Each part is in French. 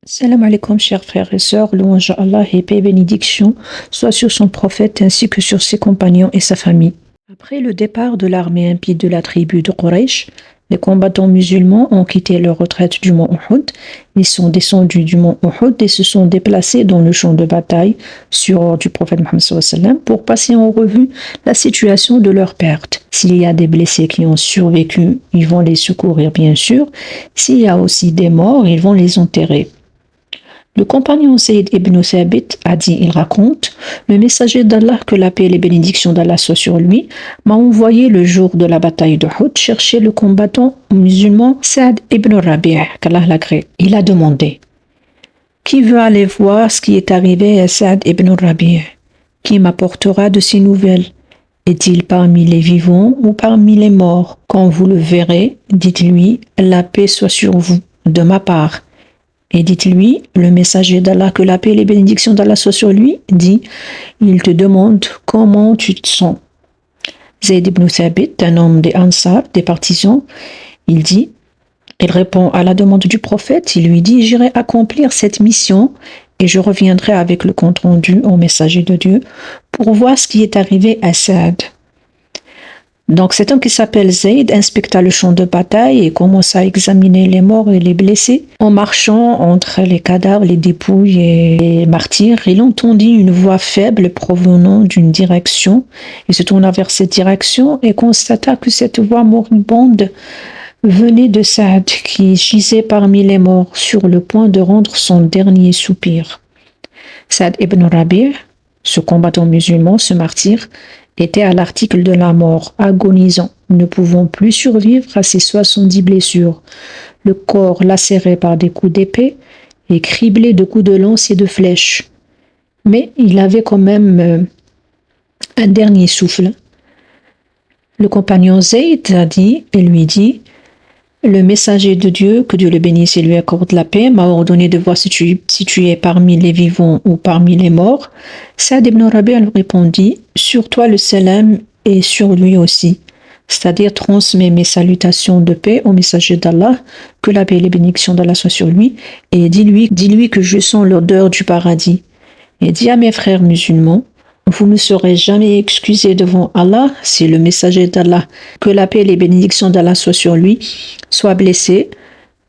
Salam alaikum, chers frères et sœurs, louange à Allah et paix et bénédiction soit sur son prophète ainsi que sur ses compagnons et sa famille. Après le départ de l'armée impie de la tribu de Quraysh, les combattants musulmans ont quitté leur retraite du mont Uhud. Ils sont descendus du mont Uhud et se sont déplacés dans le champ de bataille sur ordre du prophète Mohammed sallallahu alayhi wa sallam pour passer en revue la situation de leur perte. S'il y a des blessés qui ont survécu, ils vont les secourir bien sûr. S'il y a aussi des morts, ils vont les enterrer. Le compagnon Zayd ibn Thabit a dit, il raconte, le messager d'Allah, que la paix et les bénédictions d'Allah soient sur lui, m'a envoyé le jour de la bataille de Uhud chercher le combattant musulman Sa'd ibn Rabi', qu'Allah l'agrée. Il a demandé, qui veut aller voir ce qui est arrivé à Sa'd ibn Rabi'? Qui m'apportera de ces nouvelles? Est-il parmi les vivants ou parmi les morts? Quand vous le verrez, dites-lui, la paix soit sur vous, de ma part. Et dites-lui, le messager d'Allah, que la paix et les bénédictions d'Allah soient sur lui, dit, il te demande comment tu te sens. Zayd ibn Thabit, un homme des Ansar, des partisans, il répond à la demande du prophète, il lui dit, j'irai accomplir cette mission et je reviendrai avec le compte rendu au messager de Dieu pour voir ce qui est arrivé à Sa'd. Donc cet homme qui s'appelle Zayd inspecta le champ de bataille et commença à examiner les morts et les blessés. En marchant entre les cadavres, les dépouilles et les martyrs, il entendit une voix faible provenant d'une direction. Il se tourna vers cette direction et constata que cette voix moribonde venait de Sa'd, qui gisait parmi les morts sur le point de rendre son dernier soupir. Sa'd ibn Rabi', ce combattant musulman, ce martyr, était à l'article de la mort, agonisant, ne pouvant plus survivre à ses 70 blessures, le corps lacéré par des coups d'épée et criblé de coups de lance et de flèches. Mais il avait quand même un dernier souffle. Le compagnon Zayd lui dit, le messager de Dieu, que Dieu le bénisse et lui accorde la paix, m'a ordonné de voir si tu es parmi les vivants ou parmi les morts. Sa'd ibn Rabi' lui répondit, sur toi le salam et sur lui aussi. C'est-à-dire, transmets mes salutations de paix au messager d'Allah, que la paix et les bénédictions d'Allah soient sur lui, et dis-lui que je sens l'odeur du paradis. Et dis à mes frères musulmans, vous ne serez jamais excusés devant Allah si le messager d'Allah, que la paix et les bénédictions d'Allah soient sur lui, soit blessé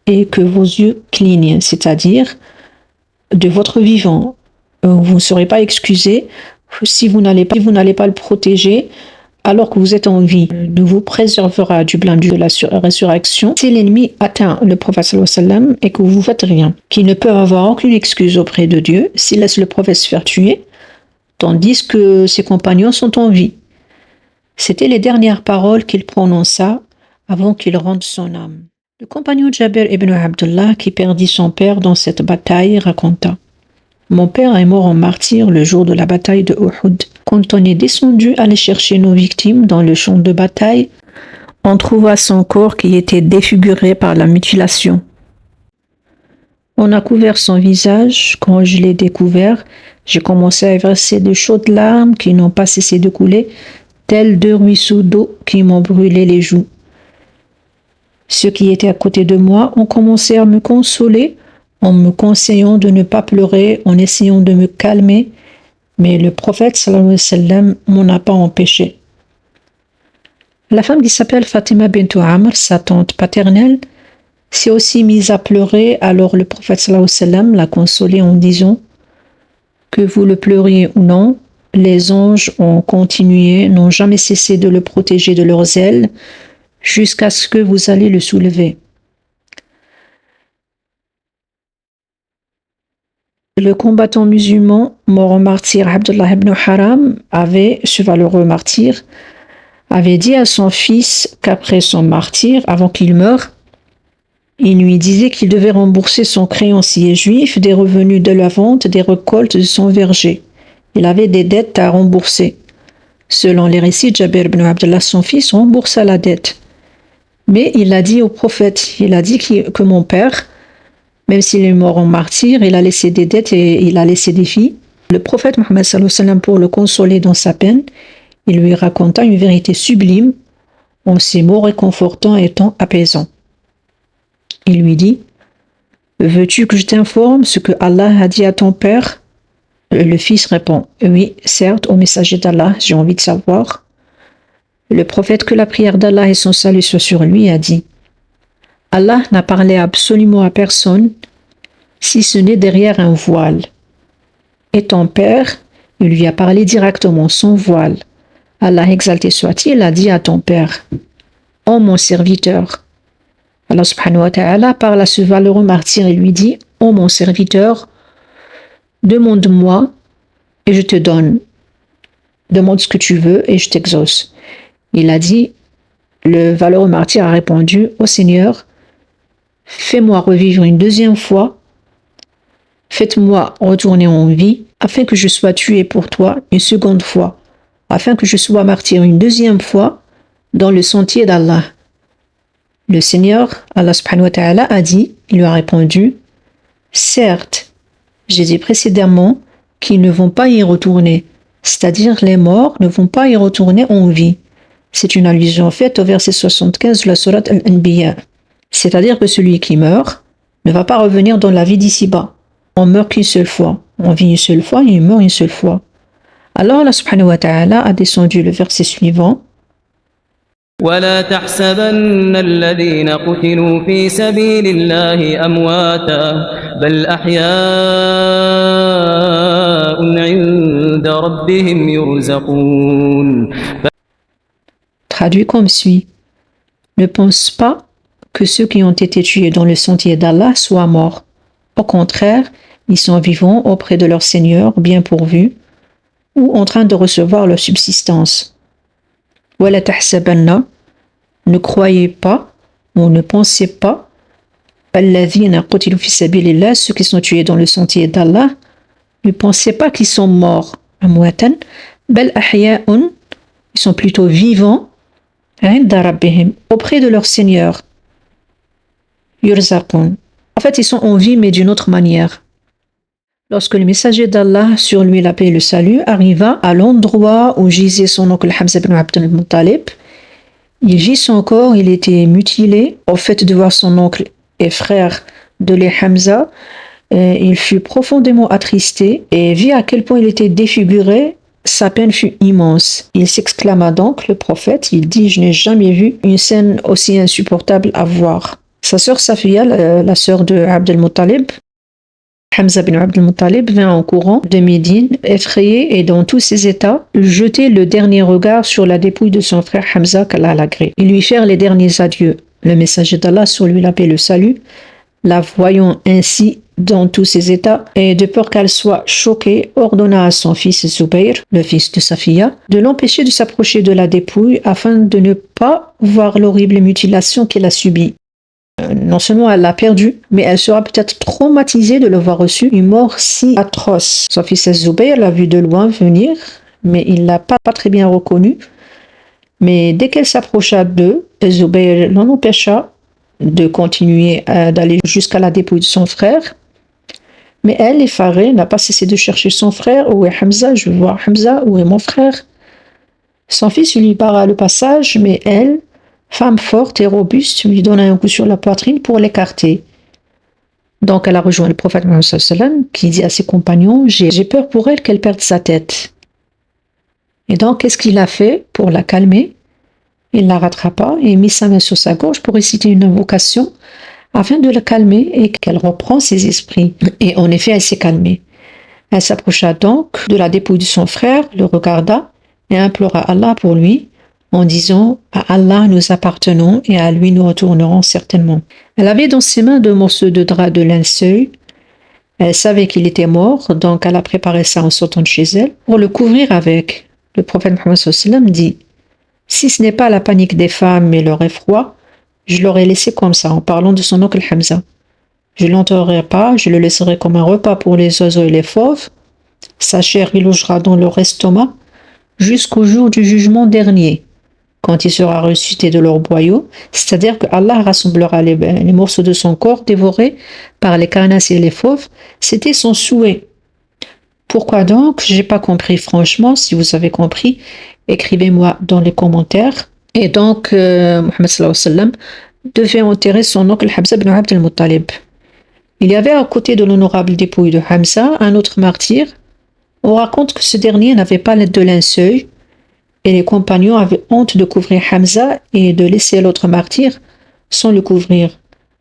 et que vos yeux clignent, c'est-à-dire de votre vivant. Vous ne serez pas excusés si vous n'allez pas le protéger alors que vous êtes en vie. Ne vous préservera du blâme de la résurrection si l'ennemi atteint le prophète sallallahu alayhi wa sallam et que vous ne faites rien. Qui ne peuvent avoir aucune excuse auprès de Dieu s'il laisse le prophète se faire tuer, tandis que ses compagnons sont en vie. C'était les dernières paroles qu'il prononça avant qu'il rende son âme. Le compagnon Jabir ibn Abdullah, qui perdit son père dans cette bataille, raconta, mon père est mort en martyr le jour de la bataille de Uhud. Quand on est descendu aller chercher nos victimes dans le champ de bataille, on trouva son corps qui était défiguré par la mutilation. On a couvert son visage. Quand je l'ai découvert, j'ai commencé à verser de chaudes larmes qui n'ont pas cessé de couler, tels deux ruisseaux d'eau qui m'ont brûlé les joues. Ceux qui étaient à côté de moi ont commencé à me consoler en me conseillant de ne pas pleurer, en essayant de me calmer, mais le prophète sallallahu alayhi wa sallam m'en a pas empêché. La femme qui s'appelle Fatima bint Amr, sa tante paternelle, s'est aussi mise à pleurer, alors le prophète sallallahu alayhi wa sallam l'a consolée en disant, que vous le pleuriez ou non, les anges ont continué, n'ont jamais cessé de le protéger de leurs ailes, jusqu'à ce que vous allez le soulever. Le combattant musulman, mort en martyr, Abdullah ibn Haram, ce valeureux martyr, avait dit à son fils qu'après son martyr, avant qu'il meure, il lui disait qu'il devait rembourser son créancier juif des revenus de la vente des récoltes de son verger. Il avait des dettes à rembourser. Selon les récits, Jabir ibn Abdullah, son fils, remboursa la dette. Mais il a dit au prophète, il a dit que mon père, même s'il est mort en martyr, il a laissé des dettes et il a laissé des filles. Le prophète Mohammed sallallahu alayhi wa sallam, pour le consoler dans sa peine, il lui raconta une vérité sublime en ces mots réconfortants et tant apaisants. Il lui dit, veux-tu que je t'informe ce que Allah a dit à ton père? Le fils répond, oui, certes, ô messager d'Allah, j'ai envie de savoir. Le prophète, que la prière d'Allah et son salut soient sur lui, a dit, Allah n'a parlé absolument à personne, si ce n'est derrière un voile. Et ton père, il lui a parlé directement, sans voile. Allah exalté soit-il, a dit à ton père, ô mon serviteur. Allah subhanahu wa ta'ala parle à ce valeureux martyr et lui dit, ô mon serviteur, demande-moi et je te donne. Demande ce que tu veux et je t'exauce. Il a dit, le valeureux martyr a répondu, ô Seigneur, fais-moi revivre une deuxième fois, faites-moi retourner en vie, afin que je sois tué pour toi une seconde fois, afin que je sois martyr une deuxième fois dans le sentier d'Allah. Le Seigneur, Allah subhanahu wa ta'ala, a dit, il lui a répondu, certes, j'ai dit précédemment qu'ils ne vont pas y retourner, c'est-à-dire les morts ne vont pas y retourner en vie. C'est une allusion faite au verset 75 de la sourate Al-Anbiya. C'est-à-dire que celui qui meurt ne va pas revenir dans la vie d'ici-bas. On meurt qu'une seule fois. On vit une seule fois et on meurt une seule fois. Alors Allah subhanahu wa ta'ala a descendu le verset suivant. ولا تحسبن الذين قتلوا في سبيل الله أمواتا بل أحياء عند ربهم يرزقون. Traduit comme suit. Ne pense pas que ceux qui ont été tués dans le sentier d'Allah soient morts. Au contraire, ils sont vivants auprès de leur Seigneur, bien pourvus, ou en train de recevoir leur subsistance. وَلَا تَحْسَبَنَّ, ne croyez pas ou ne pensez pas الَّذِينَ قُتِلُوا فِي سَبِيلِ اللَّهِ, ceux qui sont tués dans le sentier d'Allah, ne pensez pas qu'ils sont morts. أَمْوَاتًا بَلْ أَحْيَاءٌ, ils sont plutôt vivants عِنْدَ رَبِّهِمْ, auprès de leur Seigneur. يُرْزَقُونَ, en fait ils sont en vie mais d'une autre manière. Lorsque le messager d'Allah, sur lui la paix et le salut, arriva à l'endroit où gisait son oncle Hamza ibn Abd al-Muttalib, il vit son corps, il était mutilé. Au fait de voir son oncle et frère de lait Hamza, il fut profondément attristé et vit à quel point il était défiguré. Sa peine fut immense. Il s'exclama donc, le prophète, il dit, je n'ai jamais vu une scène aussi insupportable à voir. Sa sœur Safiya, la sœur de Abd al-Muttalib, Hamza bin Abd al-Muttalib, vint en courant de Médine, effrayé et dans tous ses états, jeter le dernier regard sur la dépouille de son frère Hamza qu'Allah l'agrée. Il lui firent les derniers adieux. Le messager d'Allah, sur lui la paix et le salut, la voyant ainsi dans tous ses états, et de peur qu'elle soit choquée, ordonna à son fils Zubayr, le fils de Safiya, de l'empêcher de s'approcher de la dépouille afin de ne pas voir l'horrible mutilation qu'elle a subie. Non seulement elle l'a perdu, mais elle sera peut-être traumatisée de l'avoir reçu une mort si atroce. Son fils Zubayr l'a vu de loin venir, mais il ne l'a pas très bien reconnu. Mais dès qu'elle s'approcha d'eux, Zubayr l'en empêcha de continuer d'aller jusqu'à la dépouille de son frère. Mais elle, effarée, n'a pas cessé de chercher son frère. Où est Hamza? Je veux voir Hamza. Où est mon frère? Son fils lui barra le passage, mais elle, femme forte et robuste, lui donna un coup sur la poitrine pour l'écarter. Donc elle a rejoint le prophète Mohammed sallallahu alayhi wa sallam, qui dit à ses compagnons, j'ai peur pour elle qu'elle perde sa tête. Et donc qu'est-ce qu'il a fait pour la calmer? Il la rattrapa et mit sa main sur sa gorge pour réciter une invocation afin de la calmer et qu'elle reprend ses esprits. Et en effet, elle s'est calmée. Elle s'approcha donc de la dépouille de son frère, le regarda et implora Allah pour lui, en disant « À Allah nous appartenons et à lui nous retournerons certainement ». Elle avait dans ses mains 2 morceaux de drap de linceul. Elle savait qu'il était mort, donc elle a préparé ça en sortant de chez elle pour le couvrir avec. Le prophète Mohammed sallallahu alayhi wa sallam dit « Si ce n'est pas la panique des femmes et leur effroi, je l'aurais laissé comme ça, en parlant de son oncle Hamza. Je ne l'enterrerai pas, je le laisserai comme un repas pour les oiseaux et les fauves. Sa chair y logera dans leur estomac jusqu'au jour du jugement dernier, quand il sera ressuscité de leur boyau, c'est-à-dire que Allah rassemblera les morceaux de son corps dévorés par les carnasses et les fauves. C'était son souhait. Pourquoi donc? J'ai pas compris, franchement. Si vous avez compris, écrivez-moi dans les commentaires. Et donc, Mohammed sallallahu alayhi wa sallam devait enterrer son oncle Hamza ibn Abd al-Muttalib. Il y avait à côté de l'honorable dépouille de Hamza un autre martyr. On raconte que ce dernier n'avait pas de linceul et les compagnons avaient honte de couvrir Hamza et de laisser l'autre martyr sans le couvrir.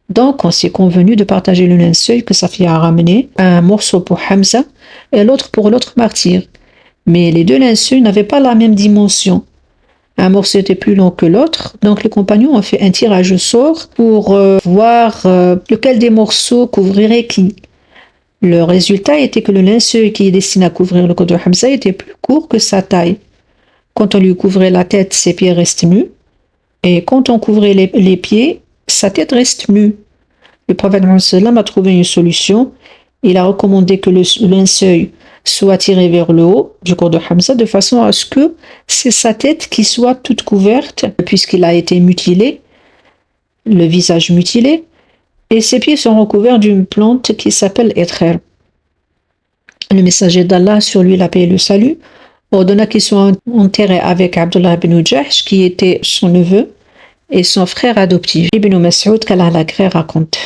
Donc on s'est convenu de partager le linceul que Safia a ramené, un morceau pour Hamza et l'autre pour l'autre martyr. Mais les deux linceuls n'avaient pas la même dimension. Un morceau était plus long que l'autre, donc les compagnons ont fait un tirage au sort pour voir lequel des morceaux couvrirait qui. Le résultat était que le linceul qui est destiné à couvrir le corps de Hamza était plus court que sa taille. Quand on lui couvrait la tête, ses pieds restent nus, et quand on couvrait les pieds, sa tête reste nue. Le prophète Mohammed a trouvé une solution. Il a recommandé que le linceul soit tiré vers le haut du corps de Hamza de façon à ce que c'est sa tête qui soit toute couverte puisqu'il a été mutilé, le visage mutilé, et ses pieds sont recouverts d'une plante qui s'appelle Ether. Le messager d'Allah, sur lui la paix et le salut, ordonna qu'il soit enterré avec Abdullah ibn Jahsh qui était son neveu et son frère adoptif. Ibn Mas'ud qu'Allah l'agrée raconte: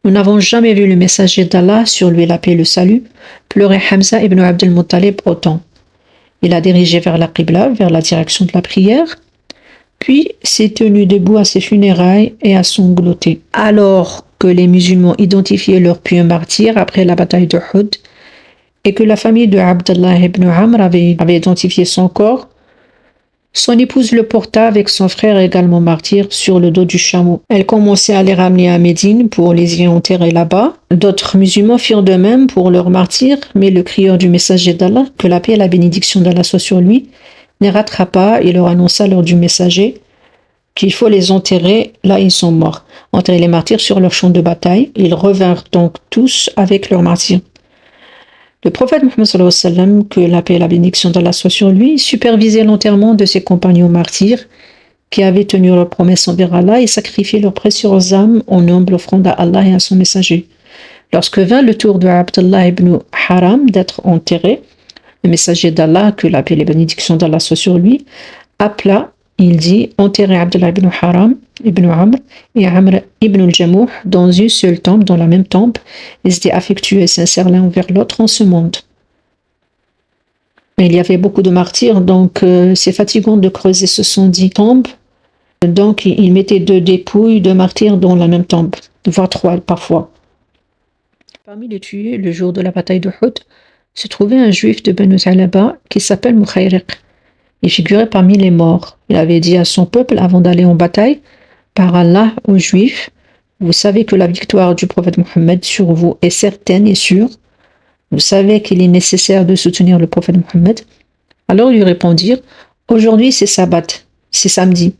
nous n'avons jamais vu le messager d'Allah, sur lui la paix et le salut, pleurer Hamza ibn Abd al-Muttalib autant. Il a dirigé vers la Qibla, vers la direction de la prière, puis s'est tenu debout à ses funérailles et a sangloté. Alors que les musulmans identifiaient leur pieux martyr après la bataille de Uhud et que la famille de Abdallah ibn Amr avait identifié son corps, son épouse le porta avec son frère également martyr sur le dos du chameau. Elle commençait à les ramener à Médine pour les y enterrer là-bas. D'autres musulmans firent de même pour leurs martyrs, mais le crieur du messager d'Allah, que la paix et la bénédiction d'Allah soient sur lui, les rattrapa et leur annonça lors du messager qu'il faut les enterrer là ils sont morts. Enterrer les martyrs sur leur champ de bataille. Ils revinrent donc tous avec leurs martyrs. Le prophète Mohammed sallallahu alayhi wa sallam, que la paix et la bénédiction d'Allah soient sur lui, supervisait l'enterrement de ses compagnons martyrs qui avaient tenu leur promesse envers Allah et sacrifié leurs précieuses âmes en humble offrande à Allah et à son messager. Lorsque vint le tour de Abdullah ibn Haram d'être enterré, le messager d'Allah, que la paix et la bénédiction d'Allah soient sur lui, appela, il dit: enterrez Abdullah ibn Haram, ibn Amr et Amr ibn al-Jamouh dans une seule tombe, dans la même tombe. Ils étaient affectueux et sincères l'un envers l'autre en ce monde. Mais il y avait beaucoup de martyrs, donc c'est fatigant de creuser 70 tombes. Donc ils mettaient 2 dépouilles de martyrs dans la même tombe, voire 3 parfois. Parmi les tués, le jour de la bataille de Uhud, se trouvait un juif de Banu Salaba qui s'appelle Mukhayriq. Il figurait parmi les morts. Il avait dit à son peuple avant d'aller en bataille: par Allah aux Juifs, vous savez que la victoire du prophète Mohammed sur vous est certaine et sûre. Vous savez qu'il est nécessaire de soutenir le prophète Mohammed. Alors ils lui répondirent: aujourd'hui c'est sabbat, c'est samedi.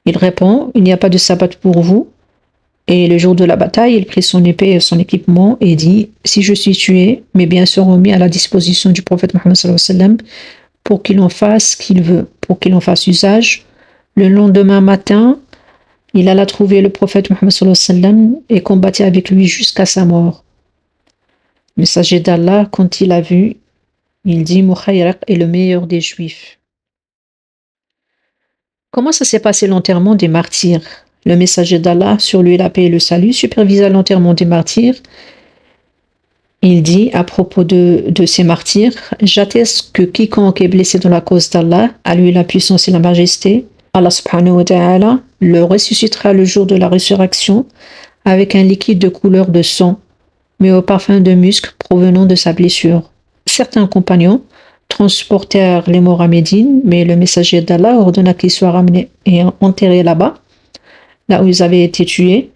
Il répond: il n'y a pas de sabbat pour vous. Et le jour de la bataille, il prit son épée et son équipement et dit: si je suis tué, mes biens seront mis à la disposition du prophète Mohammed sallallahu alayhi wa sallam pour qu'il en fasse ce qu'il veut, pour qu'il en fasse usage. Le lendemain matin, il alla trouver le prophète Mohammed sallallahu alayhi wa sallam et combattit avec lui jusqu'à sa mort. Le messager d'Allah, quand il l'a vu, il dit: Mukhayriq est le meilleur des juifs. Comment ça s'est passé l'enterrement des martyrs? Le messager d'Allah, sur lui la paix et le salut, supervisa l'enterrement des martyrs. Il dit à propos de ces martyrs: j'atteste que quiconque est blessé dans la cause d'Allah, à lui la puissance et la majesté, Allah subhanahu wa ta'ala le ressuscitera le jour de la résurrection avec un liquide de couleur de sang, mais au parfum de musc provenant de sa blessure. Certains compagnons transportèrent les morts à Médine, mais le messager d'Allah ordonna qu'ils soient ramenés et enterrés là-bas, là où ils avaient été tués.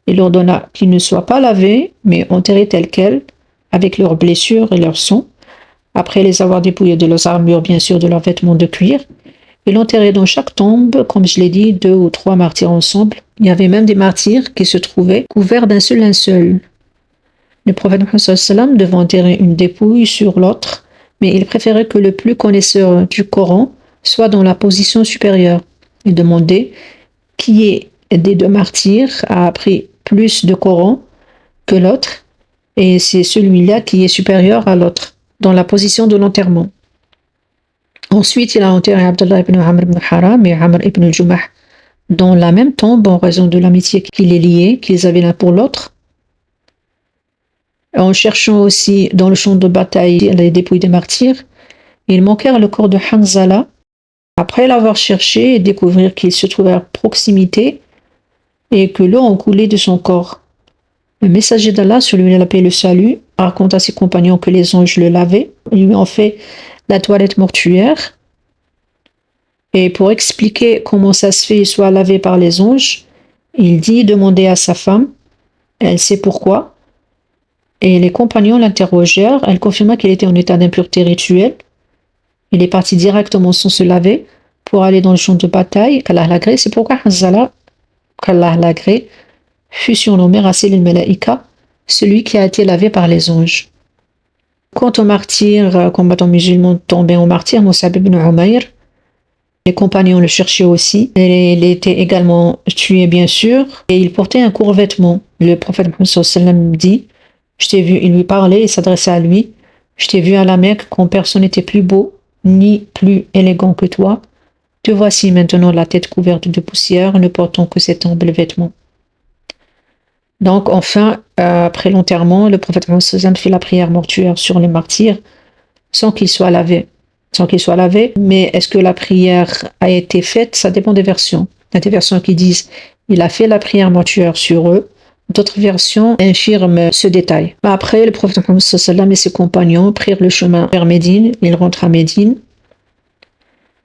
Il ordonna qu'ils ne soient pas lavés, mais enterrés tels quels, avec leurs blessures et leur sang, après les avoir dépouillés de leurs armures, bien sûr de leurs vêtements de cuir. Il enterrait dans chaque tombe, comme je l'ai dit, 2 ou 3 martyrs ensemble. Il y avait même des martyrs qui se trouvaient couverts d'un seul linceul. Le prophète Muhammad sallallahu alayhi wa sallam devait enterrer une dépouille sur l'autre, mais il préférait que le plus connaisseur du Coran soit dans la position supérieure. Il demandait qui est des 2 martyrs a appris plus de Coran que l'autre, et c'est celui-là qui est supérieur à l'autre, dans la position de l'enterrement. Ensuite, il a enterré Abdullah ibn Amr ibn Haram et Amr ibn al-Jumah dans la même tombe en raison de l'amitié qui les liait, qu'ils avaient l'un pour l'autre. En cherchant aussi dans le champ de bataille les dépouilles des martyrs, ils manquèrent le corps de Hanzala. Après l'avoir cherché et découvrir qu'il se trouvait à proximité et que l'eau en coulait de son corps. Le messager d'Allah, sur lui la paix et le salut, raconte à ses compagnons que les anges le lavaient. Ils lui ont fait la toilette mortuaire. Et pour expliquer comment ça se fait qu'il soit lavé par les anges, il dit demander à sa femme. Elle sait pourquoi. Et les compagnons l'interrogèrent. Elle confirma qu'il était en état d'impureté rituelle. Il est parti directement sans se laver pour aller dans le champ de bataille. Qu'Allah l'agrée. C'est pourquoi Hanzala, qu'Allah l'agrée, fut surnommé Rasil al-Malaika, celui qui a été lavé par les anges. Quant aux martyrs, combattants musulmans tombés en martyr, Mus'ab ibn Umayr, les compagnons le cherchaient aussi. Il était également tué, bien sûr, et il portait un court vêtement. Le prophète Muhammad sallallahu alayhi wa sallam dit, je t'ai vu, il lui parlait, il s'adressait à lui, je t'ai vu à la Mecque quand personne n'était plus beau, ni plus élégant que toi. Te voici maintenant la tête couverte de poussière, ne portant que cet humble vêtement. Donc, enfin, après l'enterrement, le prophète Muhammad sallallahu alayhi wa sallam fit la prière mortuaire sur les martyrs sans qu'il soit lavé. Mais est-ce que la prière a été faite? Ça dépend des versions. Il y a des versions qui disent il a fait la prière mortuaire sur eux. D'autres versions infirment ce détail. Après, le prophète Muhammad sallallahu alayhi wa sallam et ses compagnons prirent le chemin vers Médine. Ils rentrent à Médine.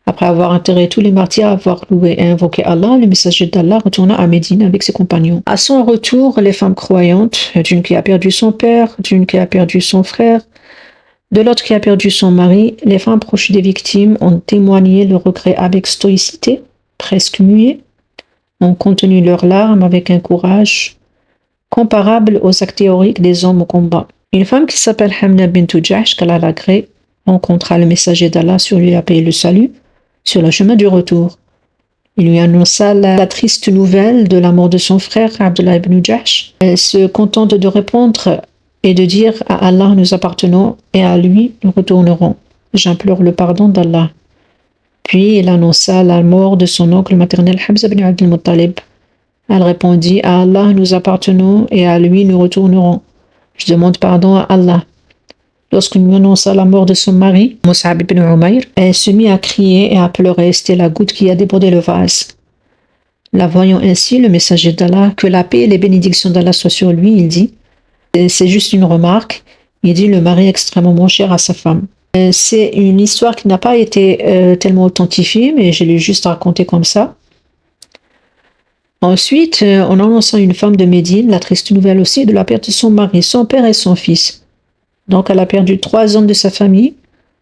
Après avoir enterré tous les martyrs, avoir loué et invoqué Allah, le messager d'Allah retourna à Médine avec ses compagnons. À son retour, les femmes croyantes, d'une qui a perdu son père, d'une qui a perdu son frère, de l'autre qui a perdu son mari, les femmes proches des victimes ont témoigné le regret avec stoïcité, presque muet, ont contenu leurs larmes avec un courage comparable aux actes théoriques des hommes au combat. Une femme qui s'appelle Hamna bint Jahsh, qu'Allah l'agrée, rencontra le messager d'Allah, sur lui la paix et le salut, sur le chemin du retour. Il lui annonça la triste nouvelle de la mort de son frère, Abdullah ibn Jahsh. Elle se contente de répondre et de dire à Allah nous appartenons et à lui nous retournerons. J'implore le pardon d'Allah. Puis il annonça la mort de son oncle maternel Hamza ibn Abd al-Muttalib. Elle répondit à Allah nous appartenons et à lui nous retournerons. Je demande pardon à Allah. Lorsqu'il lui annonça la mort de son mari, Mus'ab ibn Umayr, elle se mit à crier et à pleurer. C'était la goutte qui a débordé le vase. La voyant ainsi, le messager d'Allah, que la paix et les bénédictions d'Allah soient sur lui, il dit, c'est juste une remarque, il dit le mari extrêmement cher à sa femme. C'est une histoire qui n'a pas été tellement authentifiée, mais je l'ai juste racontée comme ça. Ensuite, en annonçant une femme de Médine, la triste nouvelle aussi de la perte de son mari, son père et son fils. Donc elle a perdu 3 hommes de sa famille,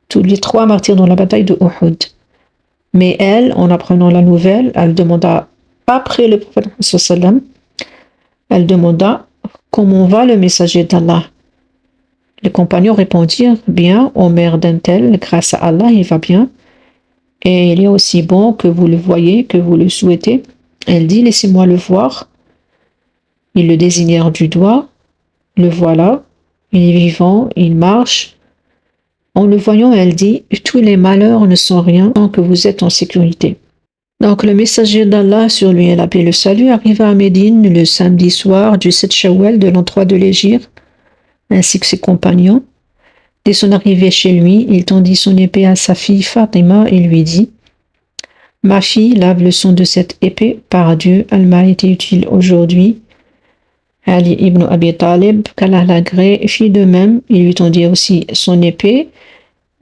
tous les 3 martyrs dans la bataille de Uhud. Mais elle, en apprenant la nouvelle, elle demanda, après le prophète sallallahu alayhi wa sallam, elle demanda comment va le messager d'Allah. Les compagnons répondirent, bien, ô mère d'un tel, grâce à Allah, il va bien. Et il est aussi bon que vous le voyez, que vous le souhaitez. Elle dit, laissez-moi le voir. Ils le désignèrent du doigt. Le voilà. Il est vivant, il marche. En le voyant, elle dit, tous les malheurs ne sont rien tant que vous êtes en sécurité. Donc le messager d'Allah, sur lui la paix et le salut, arriva à Médine le samedi soir du 7 Shawwal de l'an 3 de l'Hégire, ainsi que ses compagnons. Dès son arrivée chez lui, il tendit son épée à sa fille Fatima et lui dit, « Ma fille, lave le sang de cette épée, par Dieu, elle m'a été utile aujourd'hui. » Ali ibn Abi Talib, qu'Allah l'agrée, fit de même. Il lui tendit aussi son épée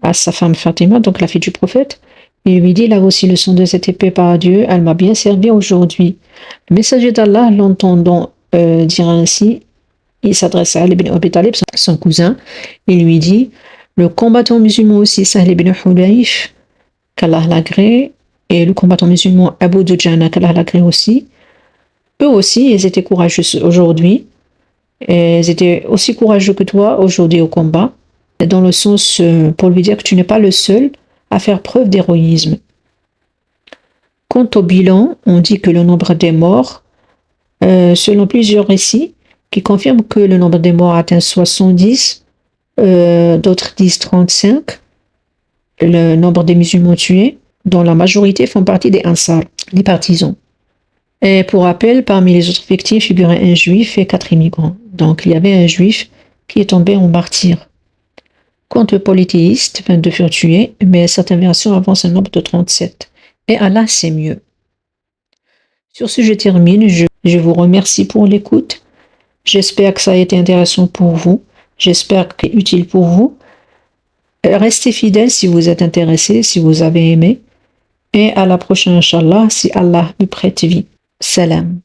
à sa femme Fatima, donc la fille du prophète. Il lui dit, lave aussi le sang de cette épée par Dieu, elle m'a bien servi aujourd'hui. Le messager d'Allah, l'entendant dire ainsi, il s'adresse à Ali ibn Abi Talib, son cousin. Il lui dit, le combattant musulman aussi, Sahl ibn Hulayf, qu'Allah l'agrée, et le combattant musulman Abu Dujana, qu'Allah l'agrée aussi, eux aussi, ils étaient courageux aujourd'hui. Et ils étaient aussi courageux que toi aujourd'hui au combat, dans le sens pour lui dire que tu n'es pas le seul à faire preuve d'héroïsme. Quant au bilan, on dit que le nombre des morts, selon plusieurs récits, qui confirment que le nombre des morts atteint 70, d'autres disent 35, le nombre des musulmans tués, dont la majorité font partie des Ansar, les partisans. Et pour rappel, parmi les autres victimes figuraient un juif et 4 immigrants. Donc il y avait un juif qui est tombé en martyr. Quant aux polythéistes, 22 furent tués, mais certaines versions avancent un nombre de 37. Et Allah, c'est mieux. Sur ce, je termine. Je vous remercie pour l'écoute. J'espère que ça a été intéressant pour vous. J'espère que c'est utile pour vous. Restez fidèles si vous êtes intéressés, si vous avez aimé. Et à la prochaine, Inch'Allah, si Allah me prête vie. Salam.